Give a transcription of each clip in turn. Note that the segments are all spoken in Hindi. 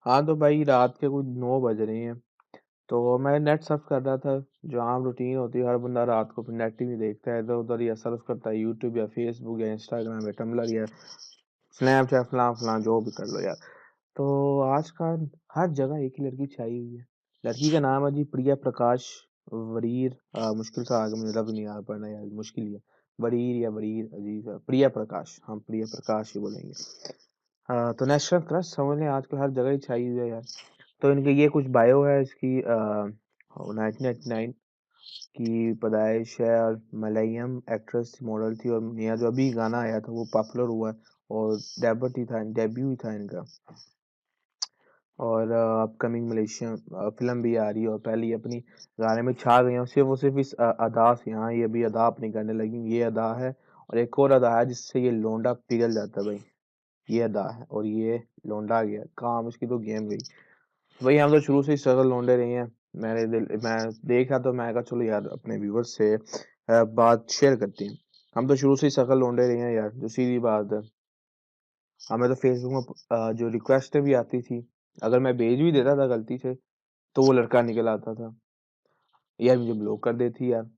हाँ, तो भाई रात के कुछ 9 बज रहे हैं, तो मैं नेट सर्फ कर रहा था, जो आम रूटीन होती है, हर बंदा रात को फिर नेट टीवी देखता है, इधर-उधर या सर्फ करता है यूट्यूब या फेसबुक या इंस्टाग्राम या टम्बलर या स्नैपचैट फलां-फलां जो भी कर लो यार। तो आजकल हर जगह एक ही लड़की छाई हुई है। लड़की का नाम है जी प्रिया प्रकाश वरीर मुश्किल सा आगे मुझे लफ्ज़ नहीं आ पढ़ना यार मुश्किल ही है। वरीर या वरीर अजीब है। प्रिया प्रकाश, हम प्रिया प्रकाश ही बोलेंगे। तो नेशनल क्रश समझ लें आजकल हर जगह ही छाई हुई है यार। तो इनकी ये कुछ बायो है इसकी 1999 की पैदाइश है और मलयालम एक्ट्रेस थी, मॉडल थी और नया जो अभी गाना आया था वो पॉपुलर हुआ है और डेब्यू ही था इनका। और अपकमिंग मलेशियन फ़िल्म भी आ रही है और पहले ही अपनी गाने में छा गई हैं। सिर्फ़ और सिर्फ़ इस अदा से हाँ, ये अभी अदा अपनी करने लगी। ये अदा है और एक और अदा है जिससे ये लौंडा पिघल जाता है भाई। ये अदा है और ये लौंडा गया। काम इसकी तो गेम गई। भाई हम तो शुरू से ही स्ट्रगल लौंडे रहे हैं। मैं देखा तो मैं कहा चलो यार अपने व्यूअर्स से बात शेयर करते हैं। हम तो शुरू से ही स्ट्रगल लौंडे रहे हैं यार, जो सीधी बात है। हमें तो फ़ेसबुक में जो रिक्वेस्टें भी आती थी, अगर मैं भेज भी देता था गलती से, तो वो लड़का निकल आता था। यार मुझे ब्लॉक कर देती यार।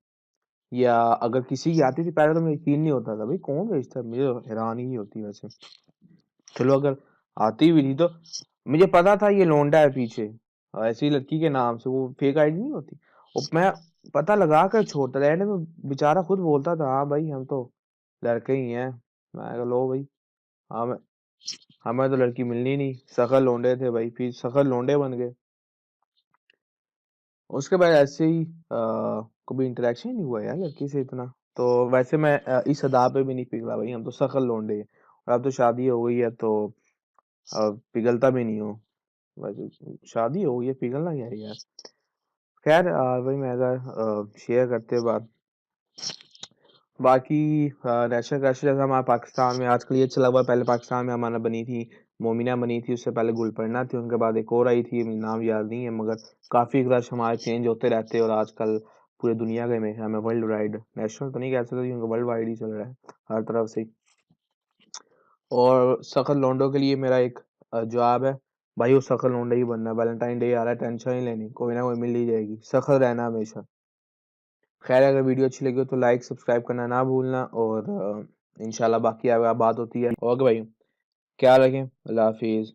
या अगर किसी की आती थी पहले तो मुझे यकीन नहीं होता था, भाई कौन भेजता है? मुझे तो हैरानी ही होती वैसे। चलो अगर आती भी थी तो मुझे पता था ये लौंडा है पीछे। ऐसी लड़की के नाम से वो फेक आईडी नहीं होती। और मैं पता लगा कर छोड़ता था। एंड में बेचारा खुद बोलता था, हाँ भाई हम तो लड़के ही हैं। मैं कहा लो भाई, हमें हमें तो लड़की मिलनी नहीं। शकल लौंडे थे भाई, फिर शकल लौंडे बन गए। उसके बाद ऐसे ही कभी इंटरेक्शन ही नहीं हुआ यार लड़की से इतना। तो वैसे मैं इस अदा पे भी नहीं पिघला भाई, हम तो शकल लौंडे हैं। और अब तो शादी हो गई है तो पिघलता भी नहीं हूँ। वैसे शादी हो गई है, पिघलना क्या है यार। खैर वही मैं शेयर करते बात। बाकी नेशनल क्रश जैसा हमारा पाकिस्तान में आजकल ये चला हुआ है, पहले पाकिस्तान में अमाना बनी थी, मोमिना बनी थी, उससे पहले गुलपरना थी, उनके बाद एक और आई थी, नाम याद नहीं है मगर काफ़ी क्रश हमारे चेंज होते रहते हैं और आजकल पूरी दुनिया के में हमें वर्ल्ड वाइड नेशनल तो नहीं कह सकते क्योंकि वर्ल्ड वाइड ही चल रहा है हर तरफ से। और सखत लौंडों के लिए मेरा एक जवाब है, भाई वो सखत लौंडा ही बनना है। वैलेंटाइन डे आ रहा है, टेंशन नहीं लेनी, कोई ना कोई मिल ही जाएगी, सखत रहना हमेशा। खैर अगर वीडियो अच्छी लगी हो तो लाइक सब्सक्राइब करना ना भूलना और इंशाल्लाह बाकी आगे बात होती है। ओके भाई, ख्याल रखें, अल्लाह हाफिज़।